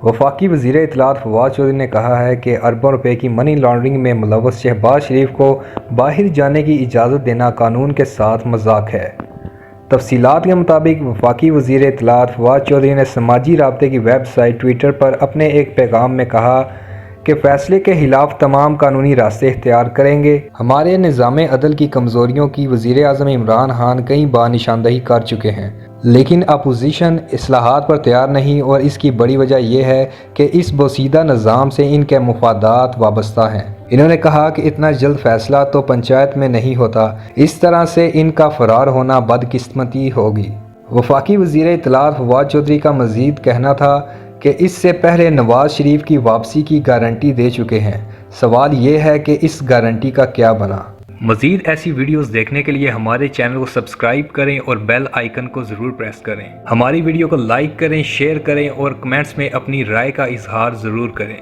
وفاقی وزیر اطلاعات فواد چودھری نے کہا ہے کہ اربوں روپے کی منی لانڈرنگ میں ملوث شہباز شریف کو باہر جانے کی اجازت دینا قانون کے ساتھ مذاق ہے۔ تفصیلات کے مطابق وفاقی وزیر اطلاعات فواد چودھری نے سماجی رابطے کی ویب سائٹ ٹویٹر پر اپنے ایک پیغام میں کہا کہ فیصلے کے خلاف تمام قانونی راستے اختیار کریں گے۔ ہمارے نظام عدل کی کمزوریوں کی وزیر اعظم عمران خان کئی بار نشاندہی کر چکے ہیں، لیکن اپوزیشن اصلاحات پر تیار نہیں، اور اس کی بڑی وجہ یہ ہے کہ اس بوسیدہ نظام سے ان کے مفادات وابستہ ہیں۔ انہوں نے کہا کہ اتنا جلد فیصلہ تو پنچایت میں نہیں ہوتا، اس طرح سے ان کا فرار ہونا بدقسمتی ہوگی۔ وفاقی وزیر اطلاعات فواد چودھری کا مزید کہنا تھا کہ اس سے پہلے نواز شریف کی واپسی کی گارنٹی دے چکے ہیں، سوال یہ ہے کہ اس گارنٹی کا کیا بنا۔ مزید ایسی ویڈیوز دیکھنے کے لیے ہمارے چینل کو سبسکرائب کریں اور بیل آئیکن کو ضرور پریس کریں۔ ہماری ویڈیو کو لائک کریں، شیئر کریں اور کمنٹس میں اپنی رائے کا اظہار ضرور کریں۔